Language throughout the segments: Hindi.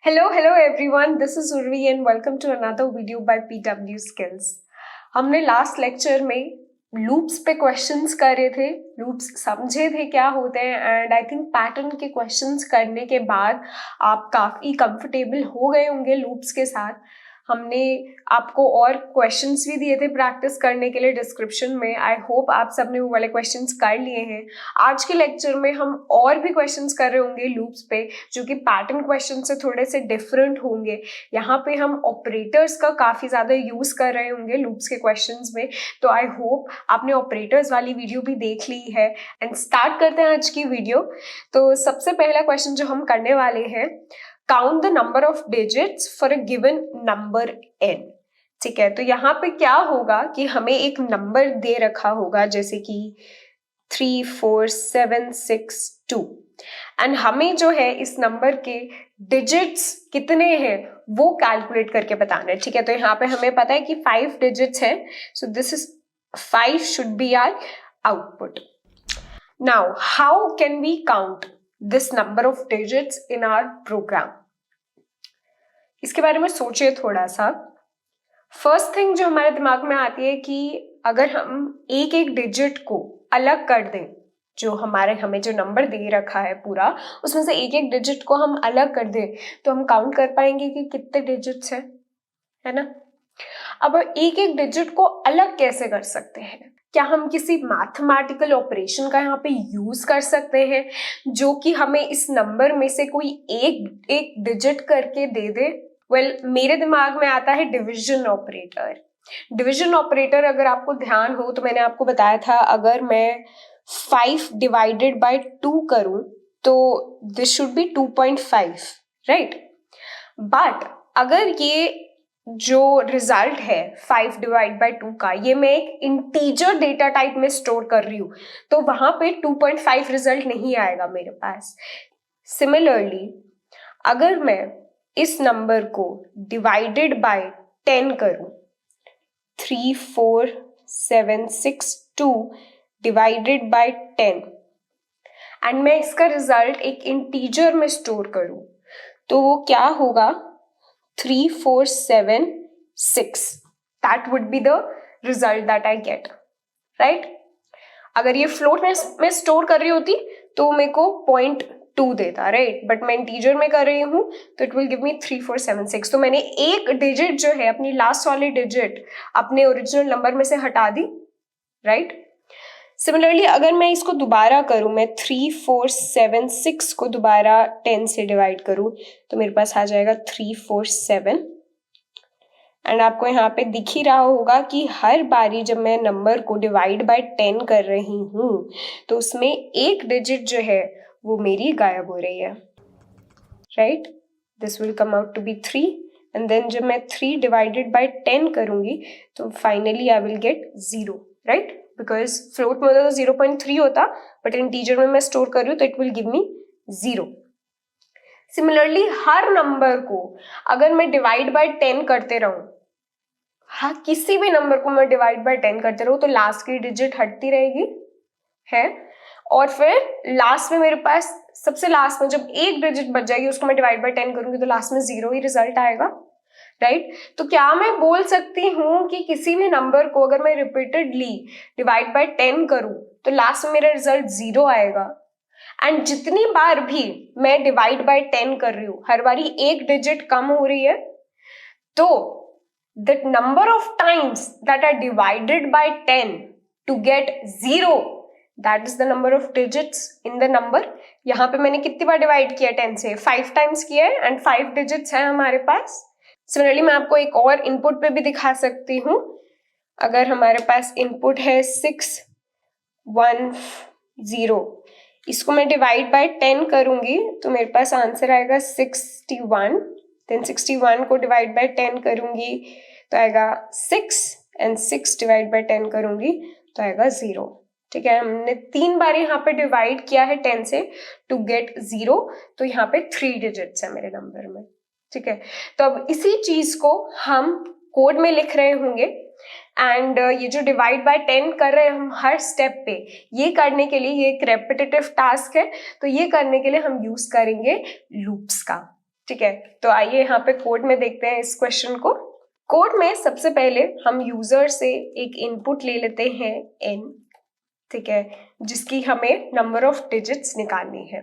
Hello everyone. This is Urvi and welcome to another video by PW Skills. हमने लास्ट लेक्चर में लूप्स पे क्वेश्चंस कर रहे थे, लूप्स समझे थे क्या होते हैं एंड आई थिंक पैटर्न के क्वेश्चंस करने के बाद आप काफ़ी कंफर्टेबल हो गए होंगे लूप्स के साथ. हमने आपको और क्वेश्चंस भी दिए थे प्रैक्टिस करने के लिए डिस्क्रिप्शन में. आई होप आप सबने वो वाले क्वेश्चंस कर लिए हैं. आज के लेक्चर में हम और भी क्वेश्चंस कर रहे होंगे लूप्स पे जो कि पैटर्न क्वेश्चन से थोड़े से डिफरेंट होंगे. यहाँ पे हम ऑपरेटर्स का काफ़ी ज़्यादा यूज़ कर रहे होंगे लूप्स के क्वेश्चंस में. तो आई होप आपने ऑपरेटर्स वाली वीडियो भी देख ली है. एंड स्टार्ट करते हैं आज की वीडियो. तो सबसे पहला क्वेश्चन जो हम करने वाले हैं, count the number of digits for a given number n. ठीक है, तो यहाँ पे क्या होगा कि हमें एक नंबर दे रखा होगा जैसे कि 3, 4, 7, 6, 2 एंड हमें जो है इस नंबर के डिजिट्स कितने हैं वो कैलकुलेट करके बताना है. ठीक है, तो यहाँ पे हमें पता है कि 5 डिजिट्स हैं, so this is 5 should be our output. Now how can we count this number of digits in our program? इसके बारे में सोचिए थोड़ा सा. फर्स्ट थिंग जो हमारे दिमाग में आती है कि अगर हम एक एक डिजिट को अलग कर दें, जो हमें जो नंबर दे रखा है पूरा उसमें से एक एक डिजिट को हम अलग कर दें तो हम काउंट कर पाएंगे कि कितने डिजिट्स हैं, है ना. अब एक एक डिजिट को अलग कैसे कर सकते हैं? क्या हम किसी मैथमेटिकल ऑपरेशन का यहाँ पे यूज कर सकते हैं जो कि हमें इस नंबर में से कोई एक एक डिजिट करके दे दे? मेरे दिमाग में आता है डिवीजन ऑपरेटर. डिवीजन ऑपरेटर अगर आपको ध्यान हो तो मैंने आपको बताया था अगर मैं 5 डिवाइडेड बाय 2 करूं तो this should B 2.5, right. But अगर ये जो रिजल्ट है 5 डिवाइड बाय 2 का, ये मैं एक इंटीजर डेटा टाइप में स्टोर कर रही हूं तो वहां पे 2.5 रिजल्ट नहीं आएगा मेरे पास. सिमिलरली अगर मैं इस नंबर को डिवाइडेड बाय 10 करूं, 3, 4, 7, 6, 2 डिवाइडेड बाय 10 एंड मैं इसका रिजल्ट एक इंटीजर में स्टोर करूं तो वो क्या होगा? 3, 4, 7, 6. That would be the result that I get, right? अगर ये फ्लोट में स्टोर कर रही होती तो मेरे को 0.2 देता, राइट. बट मैं इंटीजर में कर रही हूँ तो इट विल गिव मी 3, 4, 7, 6. तो मैंने एक डिजिट जो है अपनी लास्ट वाली डिजिट अपने ओरिजिनल नंबर में से हटा दी, राइट. सिमिलरली अगर मैं इसको दोबारा करूं, मैं 3, 4, 7, 6 को दोबारा 10 से डिवाइड करूं तो मेरे पास आ जाएगा 3, 4, 7. एंड आपको यहाँ पे दिख ही रहा होगा कि हर बारी जब मैं नंबर को डिवाइड बाय 10 कर रही हूँ तो उसमें एक डिजिट जो है वो मेरी गायब हो रही है, right. This will come out to be 3 and then जब मैं 3 डिवाइडेड बाय 10 करूंगी तो finally I will get 0, right. Because float में होता तो 0.3 होता बट इंटीजर में मैं स्टोर कर रही हूँ तो it will give me 0. Similarly her number को अगर मैं डिवाइड बाय 10 करते रहूं, हाँ किसी भी नंबर को मैं डिवाइड बाय 10 करते रहूं तो लास्ट की डिजिट हटती रहेगी है और फिर लास्ट में मेरे पास सबसे लास्ट में जब एक डिजिट बच जाएगी उसको मैं डिवाइड बाय 10 करूंगी तो लास्ट में 0 ही रिजल्ट आएगा, राइट. तो क्या मैं बोल सकती हूँ कि किसी भी नंबर को अगर मैं रिपीटेडली डिवाइड बाय 10 करूं तो लास्ट में मेरा रिजल्ट 0 आएगा. एंड जितनी बार भी मैं डिवाइड बाय 10 कर रही हूँ हर बारी एक डिजिट कम हो रही है तो the number of times that are divided by 10 to get 0, that is the number of digits in the number. यहाँ पे मैंने कितनी बार डिवाइड किया 10 से? 5 टाइम्स किया है एंड 5 डिजिट्स है हमारे पास. सिमिलरली मैं आपको एक और इनपुट पे भी दिखा सकती हूँ. अगर हमारे पास इनपुट है 6, 1, 0, इसको मैं डिवाइड बाय 10 करूंगी तो मेरे पास आंसर आएगा 61. देन 61 को डिवाइड बाय 10 करूंगी तो आएगा 6 एंड 6 डिवाइड बाय 10 करूंगी तो आएगा 0. ठीक है, हमने 3 बार यहाँ पे डिवाइड किया है 10 से टू गेट 0 तो यहाँ पे 3 डिजिट्स है मेरे नंबर में. ठीक है, तो अब इसी चीज को हम कोड में लिख रहे होंगे एंड ये जो डिवाइड बाय 10 कर रहे हैं हम हर स्टेप पे, ये करने के लिए ये एक रेपिटेटिव टास्क है तो ये करने के लिए हम यूज करेंगे लूप्स का. ठीक है, तो आइए यहाँ पे कोड में देखते हैं इस क्वेश्चन को। कोड में सबसे पहले हम यूजर से एक इनपुट ले लेते हैं n, ठीक है, जिसकी हमें नंबर ऑफ डिजिट्स निकालनी है।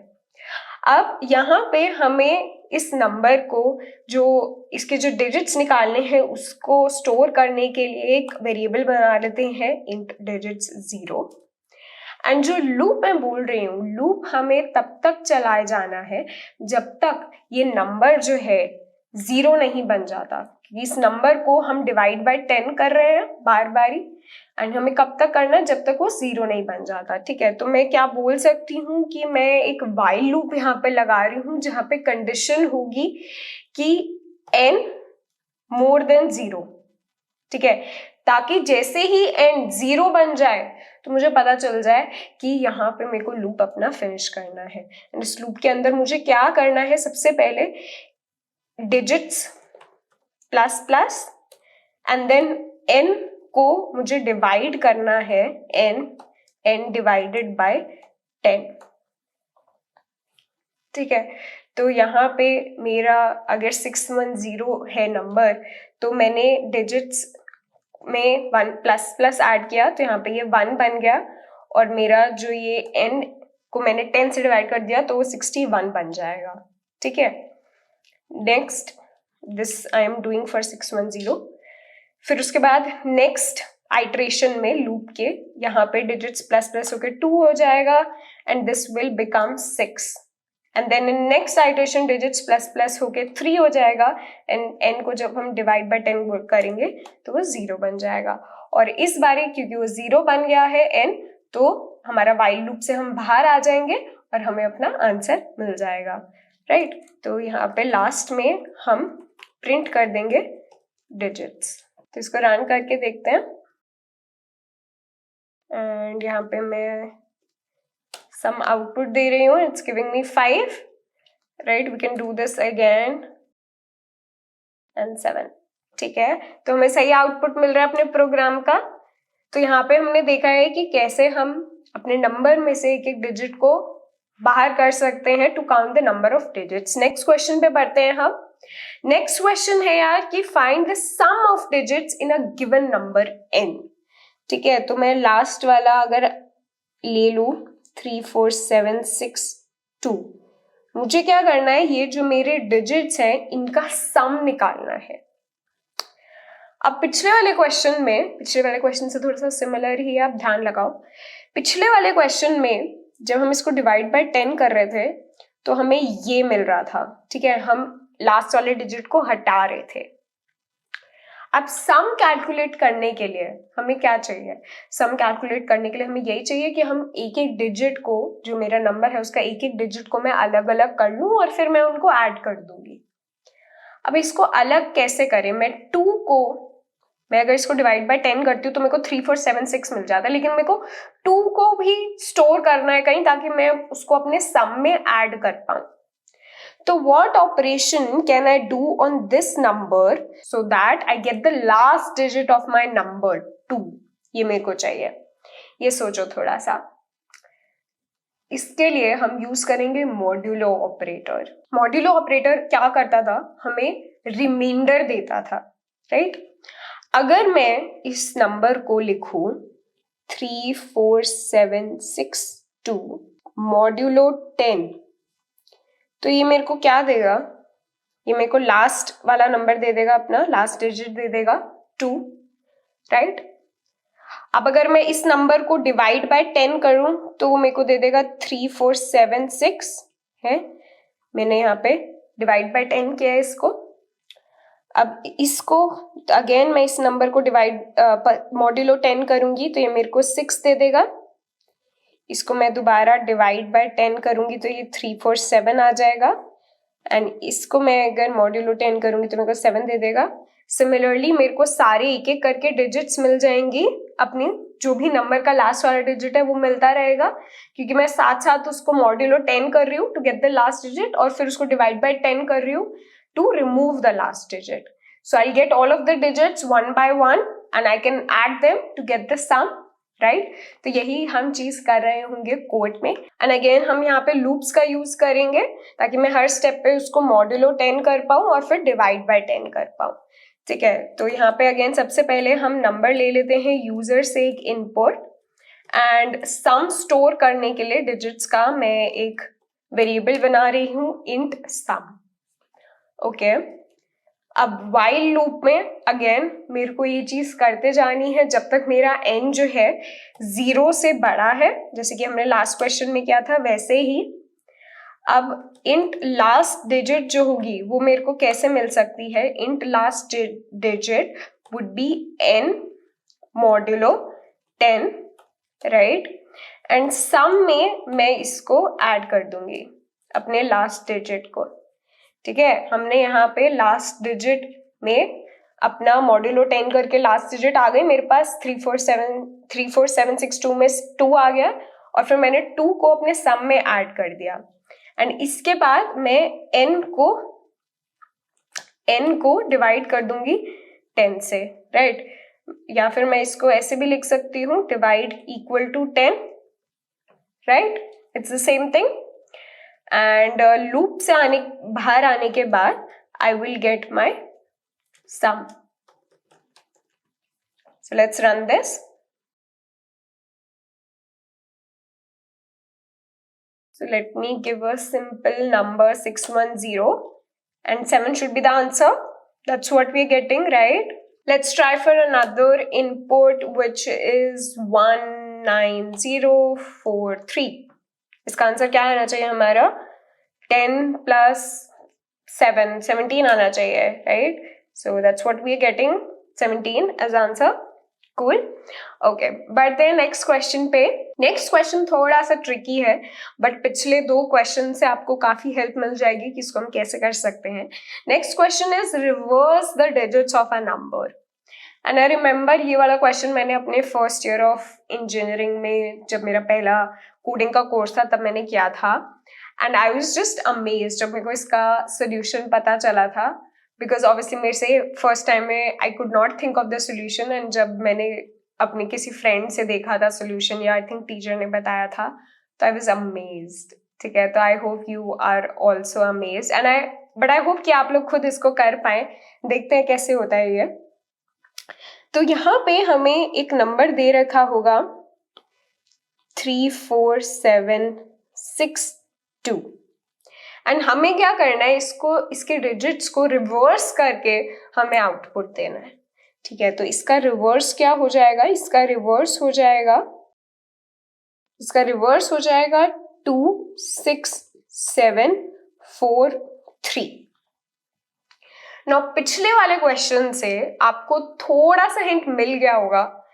अब यहाँ पे हमें इस नंबर को, जो इसके जो डिजिट्स निकालने हैं उसको स्टोर करने के लिए एक वेरिएबल बना लेते हैं int digits 0। एंड जो लूप मैं बोल रही हूँ, लूप हमें तब तक चलाए जाना है जब तक ये नंबर जो है 0 नहीं बन जाता। इस नंबर को हम डिवाइड बाय 10 कर रहे हैं बार बारी, एंड हमें कब तक करना है, जब तक वो 0 नहीं बन जाता। ठीक है, तो मैं क्या बोल सकती हूँ कि मैं एक वाइल लूप यहाँ पे लगा रही हूँ जहाँ पे कंडीशन होगी कि n मोर देन 0। ठीक है, ताकि जैसे ही n 0 बन जाए तो मुझे पता चल जाए कि यहाँ पे मेरे को लूप अपना फिनिश करना है। एंड इस लूप के अंदर मुझे क्या करना है, सबसे पहले digits plus plus and then n को मुझे डिवाइड करना है n डिवाइडेड बाय 10। ठीक है, तो यहाँ पे मेरा अगर 610 है नंबर, तो मैंने डिजिट्स में 1 प्लस प्लस ऐड किया तो यहाँ पे ये 1 बन गया, और मेरा जो ये n को मैंने 10 से डिवाइड कर दिया तो वो 61 बन जाएगा। ठीक है, next this I am doing for 610। फिर उसके बाद नेक्स्ट आइट्रेशन में लूप के यहाँ पे डिजिट्स प्लस प्लस होके 2 हो जाएगा and this will become 6, and then in next iteration digits plus plus होके 3 हो जाएगा एंड n को जब हम डिवाइड बाय 10 करेंगे तो वो 0 बन जाएगा। और इस बारी क्योंकि वो 0 बन गया है n, तो हमारा वाइल लूप से हम बाहर आ जाएंगे और हमें अपना आंसर मिल जाएगा। राइट, तो यहाँ पे लास्ट में हम प्रिंट कर देंगे डिजिट्स। तो इसको रन करके देखते हैं, एंड यहाँ पे मैं सम आउटपुट दे रही हूँ, it's giving me 5। Right, we can do this again and 7। ठीक है, तो हमें सही आउटपुट मिल रहा है अपने प्रोग्राम का। तो यहाँ पे हमने देखा है कि कैसे हम अपने नंबर में से एक एक डिजिट को बाहर कर सकते हैं to count the number of digits. Next question पे बढ़ते हैं हम। नेक्स्ट क्वेश्चन है यार कि find the sum of digits in a given number n। ठीक है, तो मैं लास्ट वाला अगर ले लूं 3 4 7 6 2, मुझे क्या करना है, ये जो मेरे डिजिट्स हैं इनका सम निकालना है। अब पिछले वाले क्वेश्चन से थोड़ा सा सिमिलर ही है, आप ध्यान लगाओ। पिछले वाले क्वेश्चन में जब हम इसको डिवाइड बाय 10 कर रहे थे तो हमें ये मिल रहा था। ठीक है, हम लास्ट वाले डिजिट को हटा रहे थे। अब सम कैलकुलेट करने के लिए हमें क्या चाहिए, सम कैलकुलेट करने के लिए हमें यही चाहिए कि हम एक एक डिजिट को, जो मेरा नंबर है उसका एक एक डिजिट को मैं अलग अलग कर लूं और फिर मैं उनको ऐड कर दूंगी। अब इसको अलग कैसे करें, मैं अगर इसको डिवाइड बाय 10 करती हूँ तो मेरे को 3 4 7 6 मिल जाता है, लेकिन मेरे को 2 को भी स्टोर करना है कहीं ताकि मैं उसको अपने सम में ऐड कर पाऊं। तो what operation can I do on this number so that I get the last digit of my number 2? ये मेरे को चाहिए, ये सोचो थोड़ा सा। इसके लिए हम यूज करेंगे मॉड्यूलो ऑपरेटर। मॉड्यूलो ऑपरेटर क्या करता था, हमें रिमाइंडर देता था। राइट, अगर मैं इस नंबर को लिखूं 3 4 7 6 2 मॉड्यूलो 10, तो ये मेरे को क्या देगा, ये मेरे को लास्ट वाला नंबर दे देगा, अपना लास्ट डिजिट दे देगा 2। राइट, अब अगर मैं इस नंबर को डिवाइड बाय 10 करूं तो वो मेरे को दे देगा 3 4 7 6 है। मैंने यहाँ पे डिवाइड बाय 10 किया है इसको। अब इसको अगेन मैं इस नंबर को मॉड्यूलो 10 करूंगी तो ये मेरे को 6 दे देगा। इसको मैं दोबारा डिवाइड बाय 10 करूंगी तो ये 3 4 7 आ जाएगा, एंड इसको मैं अगर मॉड्यूलो 10 करूंगी तो मेरे को 7 दे देगा। सिमिलरली मेरे को सारे एक एक करके डिजिट्स मिल जाएंगी, अपनी जो भी नंबर का लास्ट वाला डिजिट है वो मिलता रहेगा, क्योंकि मैं साथ साथ उसको मॉड्यूलो 10 कर रही हूँ to get the last digit और फिर उसको डिवाइड बाय 10 कर रही हूँ to remove the last digit. So I get all of the digits 1 by 1 and I can add them to get the sum right तो यही हम चीज कर रहे होंगे कोड में. एंड अगेन हम यहाँ पे लूप्स का यूज करेंगे ताकि मैं हर स्टेप पे उसको मॉड्यूलो 10 कर पाऊँ और फिर डिवाइड बाय 10 कर पाऊँ. ठीक है, तो यहाँ पे अगेन सबसे पहले हम नंबर ले लेते हैं यूजर से एक इनपुट, एंड सम स्टोर करने के लिए डिजिट्स का मैं एक वेरिएबल बना रही हूँ इंट सम. ओके, अब वाइल लूप में अगेन मेरे को ये चीज करते जानी है जब तक मेरा n जो है 0 से बड़ा है, जैसे कि हमने लास्ट क्वेश्चन में किया था वैसे ही. अब इंट लास्ट डिजिट जो होगी वो मेरे को कैसे मिल सकती है? Int last digit would be n modulo 10, right. And sum में मैं इसको ऐड कर दूंगी अपने लास्ट डिजिट को. ठीक है, हमने यहाँ पे लास्ट डिजिट में अपना मॉड्यूलो 10 करके लास्ट डिजिट आ गई मेरे पास 34762 में 2 आ गया, और फिर मैंने 2 को अपने सम में ऐड कर दिया. एंड इसके बाद मैं n को डिवाइड कर दूंगी 10 से, राइट. या फिर मैं इसको ऐसे भी लिख सकती हूँ, divide equal to 10, right. It's the same thing. And loop से बाहर आने के बाद I will get my sum. So let's run this. So let me give a simple number 610, and 7 should be the answer. That's what we're getting, right? Let's try for another input which is 19043. इसका आंसर क्या आना चाहिए हमारा? 10 plus 7, 17 आना चाहिए, right? So that's what we are getting, 17 as answer. Cool. Okay, but then next question पे, next question थोड़ा सा tricky है, but पिछले 2 question से आपको काफी help मिल जाएगी कि इसको हम कैसे कर सकते हैं. Next question is reverse the digits of a number. And I remember ये वाला question मैंने अपने first year of engineering में, जब मेरा पहला coding का course था तब मैंने किया था. And I was just amazed जब मेरे को इसका solution पता चला था, because obviously मेरे से first time में I could not think of the solution, and जब मैंने अपने किसी friend से देखा था solution, या I think teacher ने बताया था, तो I was amazed. ठीक है, तो I hope you are also amazed, but I hope कि आप लोग खुद इसको कर पाएं. देखते हैं कैसे होता है ये. तो यहाँ पे हमें एक नंबर दे रखा होगा 34762, एंड हमें क्या करना है, इसके डिजिट्स को रिवर्स करके हमें आउटपुट देना है. ठीक है, तो इसका रिवर्स क्या हो जाएगा? इसका रिवर्स हो जाएगा 26743. नाउ पिछले वाले क्वेश्चन से आपको थोड़ा सा हिंट मिल गया होगा.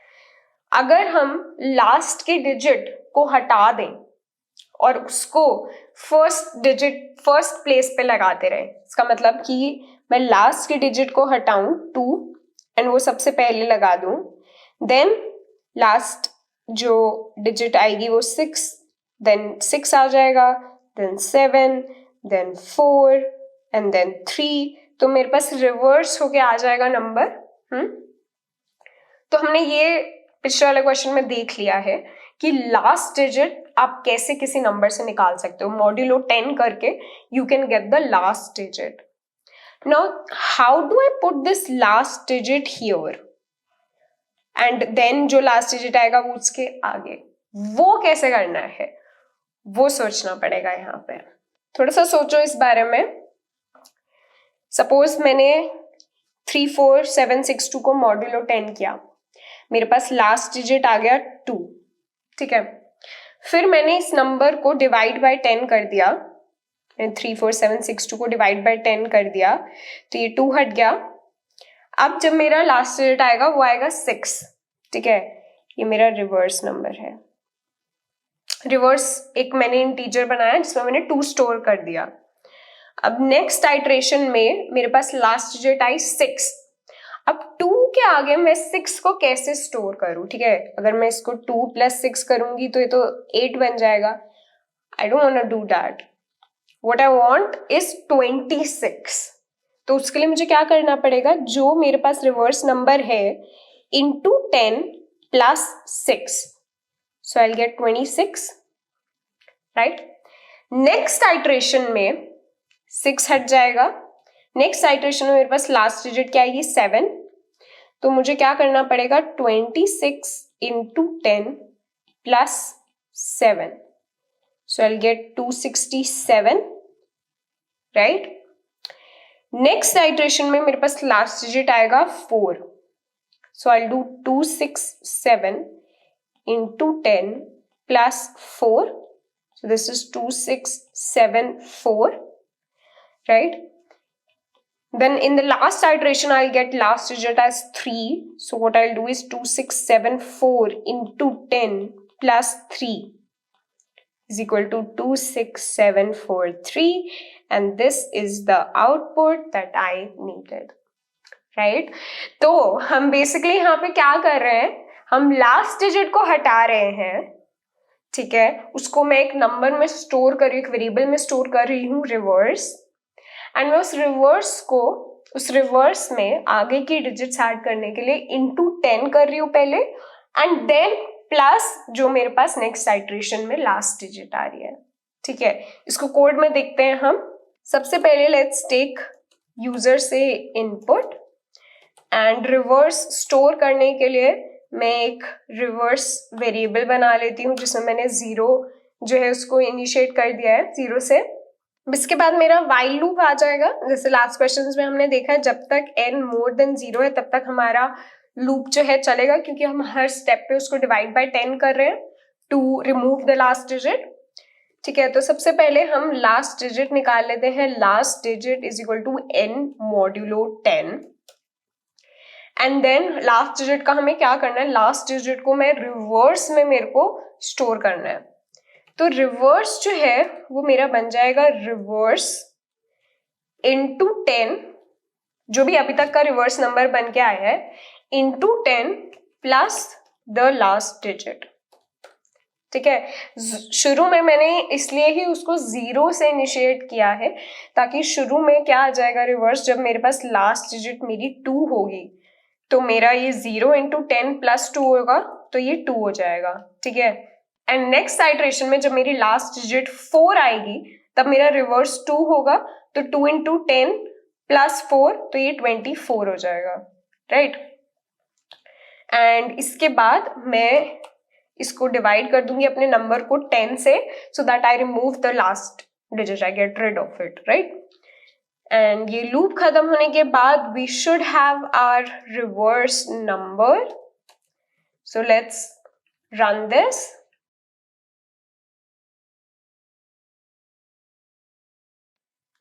अगर हम लास्ट के डिजिट को हटा दें और उसको फर्स्ट प्लेस पे लगाते रहे, इसका मतलब कि मैं लास्ट के डिजिट को हटाऊं 2 एंड वो सबसे पहले लगा दूं, देन लास्ट जो डिजिट आएगी वो 6, देन 6 आ जाएगा, देन 7, देन 4 एंड देन 3. तो मेरे पास रिवर्स होके आ जाएगा नंबर. तो हमने ये पिछले वाले क्वेश्चन में देख लिया है कि लास्ट डिजिट आप कैसे किसी नंबर से निकाल सकते हो. मॉड्यूलो 10 करके you can get the last digit. Now how do I put this last digit here, and then जो लास्ट डिजिट आएगा वो उसके आगे, वो कैसे करना है वो सोचना पड़ेगा. यहाँ पे थोड़ा सा सोचो इस बारे में. सपोज मैंने 34762 को मॉड्यूलो 10 किया, मेरे पास लास्ट डिजिट आ गया 2. ठीक है, फिर मैंने इस नंबर को डिवाइड बाय 10 कर दिया. 34762 को डिवाइड बाय 10 कर दिया तो ये 2 हट गया. अब जब मेरा लास्ट डिजिट आएगा वो आएगा 6. ठीक है, ये मेरा रिवर्स नंबर है. रिवर्स एक मैंने इंटीजर बनाया जिसमें मैंने 2 स्टोर कर दिया. अब नेक्स्ट आइट्रेशन में मेरे पास लास्ट डिजिट आई 6. अब 2 के आगे मैं 6 को कैसे स्टोर करूं? ठीक है, अगर मैं इसको 2 + 6 करूंगी तो ये तो 8 बन जाएगा. I don't want to do that. What I want is 26. तो उसके लिए मुझे क्या करना पड़ेगा, जो मेरे पास रिवर्स नंबर है into 10 + 6. So I will gate 26, right. Next iteration में 6 हट जाएगा, नेक्स्ट आइट्रेशन में मेरे पास लास्ट डिजिट क्या आएगी 7, तो मुझे क्या करना पड़ेगा 26 into 10 plus 7, so I'll get 267, right। Next iteration में मेरे पास लास्ट डिजिट आएगा 4, so I'll do 267 into 10 plus 4, so this is 2674, right। Then in the last iteration, I'll get last digit as 3. So what I'll do is 2674 into 10 plus 3 is equal to 26743. And this is the output that I needed. Right? तो हम basically यहाँ पे क्या कर रहे हैं, हम last digit को हटा रहे हैं, ठीक है, उसको मैं एक नंबर में स्टोर कर रही हूँ, एक वेरिएबल में स्टोर कर रही हूँ रिवर्स, एंड मैं उस रिवर्स में आगे की डिजिट्स ऐड करने के लिए इंटू 10 कर रही हूँ पहले, एंड देन प्लस जो मेरे पास नेक्स्ट आइट्रेशन में लास्ट डिजिट आ रही है, ठीक है। इसको कोड में देखते हैं हम। सबसे पहले लेट्स टेक यूजर से इनपुट, एंड रिवर्स स्टोर करने के लिए मैं एक रिवर्स वेरिएबल बना लेती हूँ जिसमें मैंने 0 जो है उसको इनिशिएट कर दिया है 0 से। इसके बाद मेरा वाइल लूप आ जाएगा, जैसे लास्ट क्वेश्चन में हमने देखा है जब तक n मोर देन 0 है तब तक हमारा लूप जो है चलेगा, क्योंकि हम हर स्टेप पे उसको डिवाइड बाय 10 कर रहे हैं to remove the last digit, ठीक है। तो सबसे पहले हम लास्ट डिजिट निकाल लेते हैं, last digit is equal to n modulo 10, and then last digit का हमें क्या करना है, लास्ट डिजिट को मैं रिवर्स में मेरे को स्टोर करना है। तो रिवर्स जो है वो मेरा बन जाएगा रिवर्स इंटू 10, जो भी अभी तक का रिवर्स नंबर बन के आया है, into 10 plus the last digit, ठीक है। शुरू में मैंने इसलिए ही उसको 0 से इनिशिएट किया है ताकि शुरू में क्या आ जाएगा रिवर्स, जब मेरे पास लास्ट डिजिट मेरी 2 होगी तो मेरा ये 0 इंटू 10 प्लस 2 होगा तो ये 2 हो जाएगा, ठीक है। एंड नेक्स्ट आइट्रेशन में जब मेरी लास्ट डिजिट 4 आएगी तब मेरा रिवर्स 2 होगा, तो 2 इंटू 10 प्लस 4 तो ये 24 हो जाएगा, राइट। एंड इसके बाद मैं इसको डिवाइड कर दूंगी अपने नंबर को 10 से, so that I remove the last digit, I get rid of it, right. And ये लूप खत्म होने के बाद we should have our reverse number, so let's run this.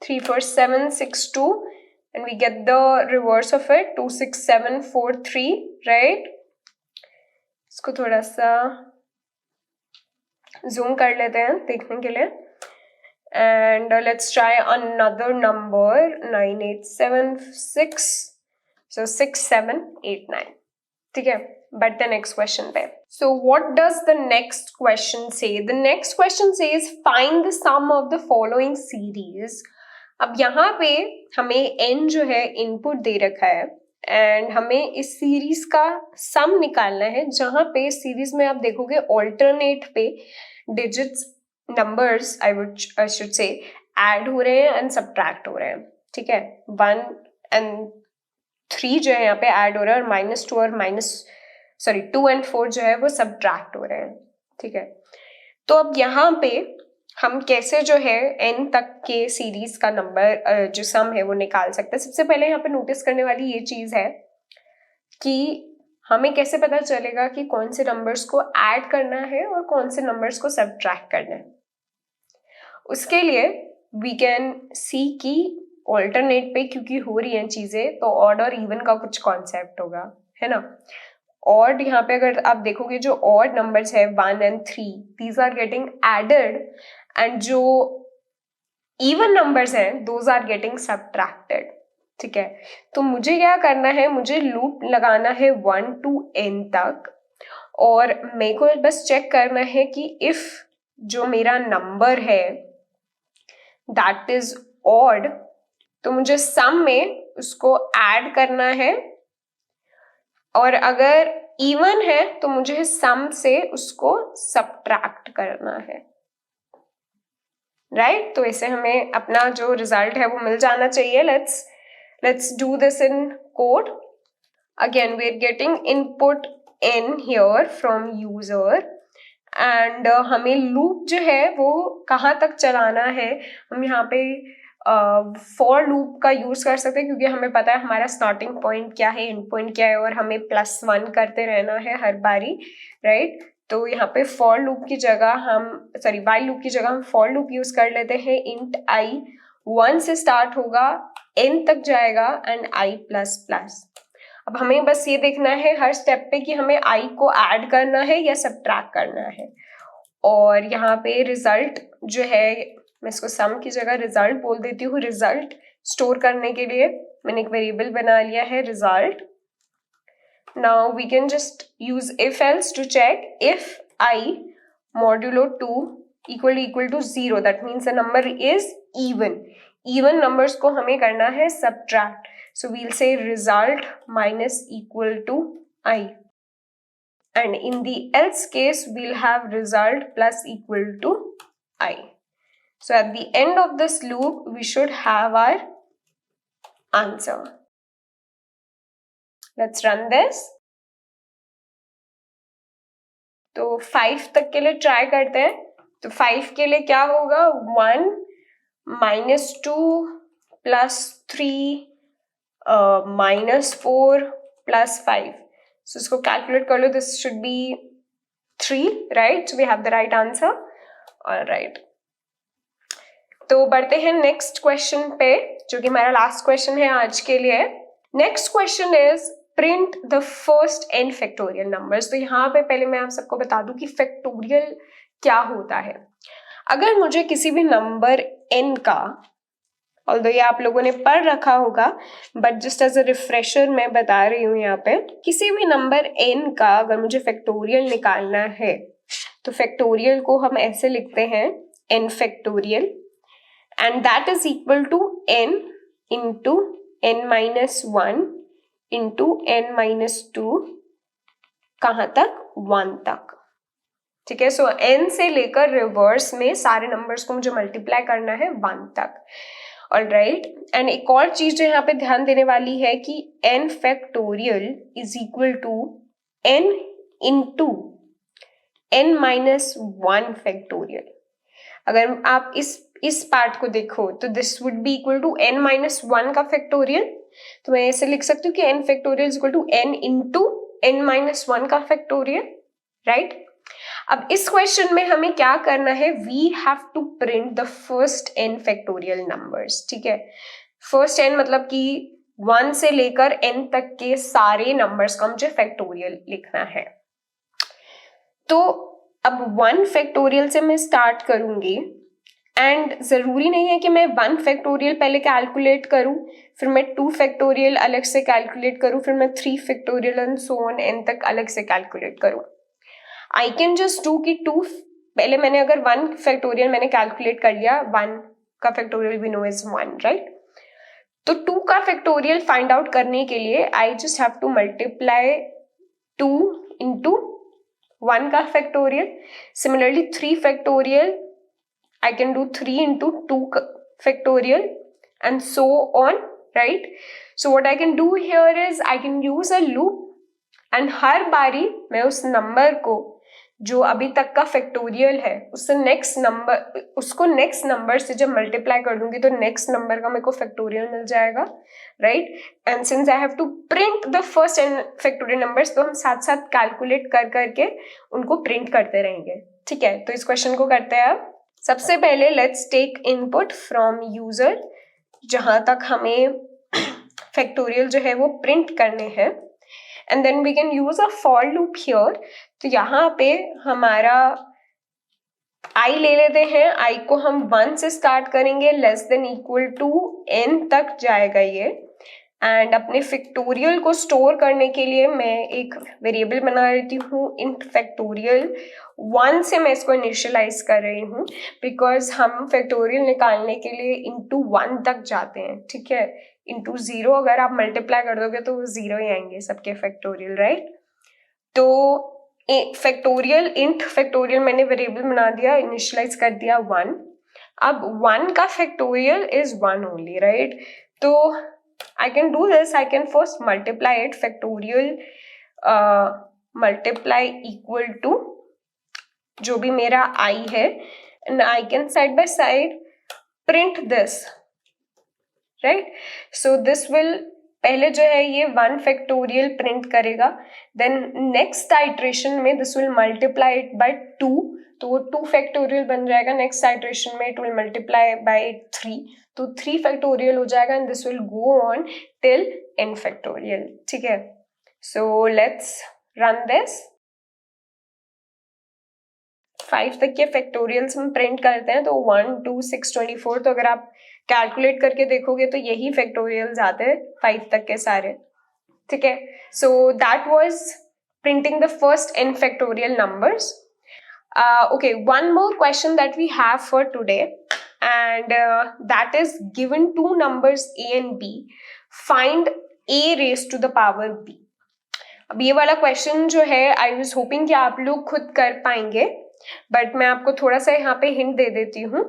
Three, 4, 7, 6, 2, and we get the reverse of it 26743, right। इसको थोड़ा सा zoom कर लेते हैं देखने के लिए, and let's try another number 9876, so 6789, ठीक है। But the next question पे, so what does the next question say? The next question says find the sum of the following series. अब यहाँ पे हमें n जो है इनपुट दे रखा है एंड हमें इस सीरीज का सम निकालना है, जहाँ पे सीरीज में आप देखोगे ऑल्टरनेट पे digits numbers I should say add हो रहे हैं एंड सब्ट्रैक्ट हो रहे हैं, ठीक है। 1 and 3 जो है यहाँ पे ऐड हो रहा है और -2 और -2 and 4 जो है वो सब्ट्रैक्ट हो रहे हैं, ठीक है। तो अब यहाँ पे हम कैसे जो है n तक के सीरीज का नंबर जो सम है वो निकाल सकते हैं। सबसे पहले यहाँ पे नोटिस करने वाली ये चीज है कि हमें कैसे पता चलेगा कि कौन से नंबर्स को ऐड करना है और कौन से नंबर्स को सब्ट्रैक्ट करना है। उसके लिए वी कैन सी कि ऑल्टरनेट पे क्योंकि हो रही हैं चीजें तो ऑड और इवन का कुछ कॉन्सेप्ट होगा, है ना। ऑड यहाँ पे अगर आप देखोगे जो ऑड नंबर्स है 1 and 3 these are getting added, and जो इवन नंबर्स हैं दोज आर गेटिंग सब्ट्रैक्टेड, ठीक है। तो मुझे क्या करना है, मुझे लूप लगाना है 1 to n तक, और मेरे को बस चेक करना है कि इफ जो मेरा नंबर है दैट इज ऑड तो मुझे सम में उसको ऐड करना है, और अगर इवन है तो मुझे सम से उसको सब्ट्रैक्ट करना है, राइट? तो इसे हमें अपना जो रिजल्ट है वो मिल जाना चाहिए. Let's do this in code. Again we are getting input n here from user and हमें लूप जो है वो कहाँ तक चलाना है. हम यहाँ पे फॉर लूप का यूज कर सकते हैं क्योंकि हमें पता है हमारा स्टार्टिंग पॉइंट क्या है, एंड पॉइंट क्या है, और हमें +1 करते रहना है हर बारी, राइट? तो यहाँ पे फॉर लूप की जगह वाइल लूप की जगह हम फॉर लूप यूज कर लेते हैं. इंट i 1 से स्टार्ट होगा, n तक जाएगा एंड i++. अब हमें बस ये देखना है हर स्टेप पे कि हमें i को ऐड करना है या सब्ट्रैक्ट करना है. और यहाँ पे रिजल्ट जो है, मैं इसको सम की जगह रिजल्ट बोल देती हूँ. रिजल्ट स्टोर करने के लिए मैंने एक वेरिएबल बना लिया है result. Now we can just use if else to check if i modulo 2 equal to 0, that means the number is even numbers को हमें करना है subtract. So we'll say result minus equal to I, and in the else case we'll have result plus equal to I. So at the end of this loop we should have our answer. Let's run this. तो 5 तक के लिए ट्राई करते हैं. तो 5 के लिए क्या होगा, 1 -2 +3 -4 +5. So इसको कैलकुलेट कर लो. This should be 3, right? So we have the right answer. Alright, तो बढ़ते हैं नेक्स्ट क्वेश्चन पे, जो कि हमारा लास्ट क्वेश्चन है आज के लिए. Next question is print the first n factorial numbers. तो यहाँ पे पहले मैं आप सबको बता दूं कि फैक्टोरियल क्या होता है. अगर मुझे किसी भी नंबर n का, ऑल्दो ये आप लोगों ने पढ़ रखा होगा, but just as a refresher मैं बता रही हूँ यहाँ पे, किसी भी नंबर n का अगर मुझे फैक्टोरियल निकालना है तो फैक्टोरियल को हम ऐसे लिखते हैं n factorial, and that is equal to n into n-1 into n-2 कहाँ तक, 1 तक. ठीक है, सो n से लेकर रिवर्स में सारे नंबर्स को मुझे मल्टीप्लाई करना है 1 तक. ऑलराइट, एंड एक और चीज जो यहाँ पे ध्यान देने वाली है कि n factorial is equal to n into n-1 factorial. अगर आप इस पार्ट को देखो तो this would be equal to n-1 का फैक्टोरियल. तो मैं ऐसे लिख सकती हूँ कि n factorial is equal to n into n-1 का फैक्टोरियल, राइट? अब इस क्वेश्चन में हमें क्या करना है, we have to print the first n factorial numbers. ठीक है, फर्स्ट n मतलब कि 1 से लेकर n तक के सारे नंबर्स का मुझे फैक्टोरियल लिखना है. तो अब 1 फैक्टोरियल से मैं स्टार्ट करूंगी, एंड जरूरी नहीं है कि मैं 1 फैक्टोरियल पहले कैलकुलेट करूं, फिर मैं 2 फैक्टोरियल अलग से कैलकुलेट करूं, फिर मैं 3 factorial and so on n तक अलग से कैलकुलेट करूं. आई कैन जस्ट डू कि 2 पहले मैंने अगर 1 फैक्टोरियल मैंने कैलकुलेट कर लिया, 1 का factorial we know is 1, right? तो 2 का फैक्टोरियल फाइंड आउट करने के लिए I just have to multiply 2 into 1 का factorial. Similarly 3 factorial I can do 3 into 2 factorial and so on, right? So what I can do here is I can use a loop, and हर बारी मैं उस नंबर को जो अभी तक का फैक्टोरियल है उसको नेक्स्ट नंबर से जब मल्टीप्लाई कर दूंगी तो नेक्स्ट नंबर का मेरे को फैक्टोरियल मिल जाएगा, right? And since I have to print the first n factorial numbers, तो हम साथ साथ कैलकुलेट कर करके उनको प्रिंट करते रहेंगे. ठीक है, तो इस क्वेश्चन को करते हैं. अब सबसे पहले let's take input from user, जहां तक हमें फैक्टोरियल जो है वो प्रिंट करने हैं, and then we can use a for loop here. तो यहाँ पे हमारा i ले लेते हैं, i को हम 1 से स्टार्ट करेंगे, less than equal to n तक जाएगा ये. एंड अपने फैक्टोरियल को स्टोर करने के लिए मैं एक वेरिएबल बना लेती हूँ इंट फैक्टोरियल. 1 से मैं इसको इनिशियलाइज कर रही हूँ बिकॉज हम फैक्टोरियल निकालने के लिए इंटू 1 तक जाते हैं. ठीक है, इंटू 0 अगर आप मल्टीप्लाई कर दोगे तो वो 0 ही आएंगे सबके फैक्टोरियल, राइट? तो फैक्टोरियल इंट फैक्टोरियल मैंने वेरिएबल बना दिया, इनिशियलाइज कर दिया 1. अब 1 का फैक्टोरियल इज 1 ओनली, राइट? तो I can do this. I can first multiply it, factorial multiply equal to जो भी मेरा i है, and I can side by side print this, right? So this will, पहले जो है ये 1 फैक्टोरियल प्रिंट करेगा, देन नेक्स्ट आइट्रेशन में this will multiply it by 2, तो वो 2 फैक्टोरियल बन जाएगा. नेक्स्ट आइट्रेशन में इट विल मल्टीप्लाई बाय 3, तो 3 फैक्टोरियल हो जाएगा, and this will go on till n factorial. ठीक है, सो लेट्स रन दिस. 5 तक के फैक्टोरियल्स हम प्रिंट करते हैं, तो 1 2 6 24, तो अगर आप कैलकुलेट करके देखोगे तो यही फैक्टोरियल्स आते हैं 5 तक के सारे. ठीक है, so that was printing the first n factorial numbers. Okay, one more question that we have for today, and that is, given two numbers a and b, find a raised to the power b. अब ये वाला क्वेश्चन जो है आई वाज होपिंग कि आप लोग खुद कर पाएंगे, बट मैं आपको थोड़ा सा यहाँ पे हिंट दे देती हूँ.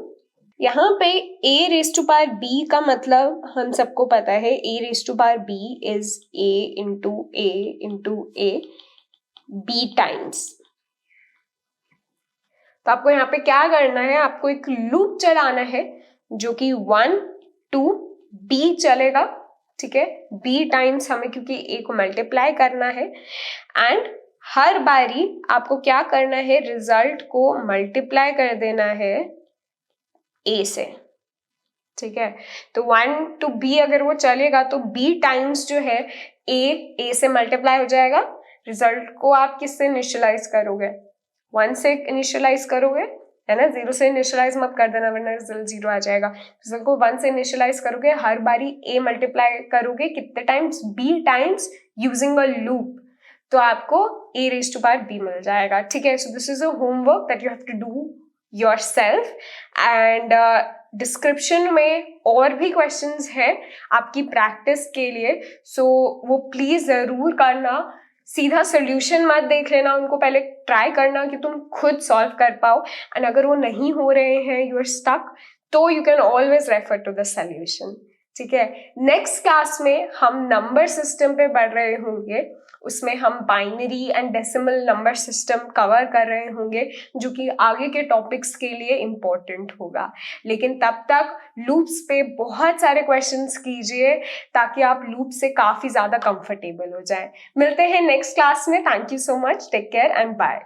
यहाँ पे a raise to power b का मतलब हम सबको पता है, a raise to power b is a into a b times. तो आपको यहाँ पे क्या करना है, आपको एक लूप चलाना है जो कि 1 2 b चलेगा. ठीक है, b टाइम्स हमें क्योंकि a को मल्टीप्लाई करना है, एंड हर बारी आपको क्या करना है, रिजल्ट को मल्टीप्लाई कर देना है a से. ठीक है, तो 1 to b अगर वो चलेगा तो b टाइम्स जो है a से मल्टीप्लाई हो जाएगा. रिजल्ट को आप किससे इनिशियलाइज करोगे, 1 से इनिशियलाइज करोगे, है ना? 0 से इनिशियलाइज मत कर देना वरना रिजल्ट 0 आ जाएगा. रिजल्ट को 1 से इनिशियलाइज करोगे, हर बारी a मल्टीप्लाई करोगे कितने times, b times, using a loop, तो आपको a raise to power b मिल जाएगा. ठीक है, so this is a homework that you have to do yourself, and description में और भी क्वेश्चंस हैं आपकी प्रैक्टिस के लिए, सो वो प्लीज जरूर करना. सीधा सोल्यूशन मत देख लेना, उनको पहले ट्राई करना कि तुम खुद सॉल्व कर पाओ, एंड अगर वो नहीं हो रहे हैं, यू आर स्टक, तो you can always refer to the solution. ठीक है, नेक्स्ट क्लास में हम नंबर सिस्टम पे बढ़ रहे होंगे, उसमें हम binary and decimal number system cover कर रहे होंगे, जो कि आगे के टॉपिक्स के लिए इम्पोर्टेंट होगा. लेकिन तब तक लूप्स पे बहुत सारे क्वेश्चंस कीजिए ताकि आप लूप से काफी ज्यादा कंफर्टेबल हो जाए. मिलते हैं नेक्स्ट क्लास में. Thank you so much, take care and bye.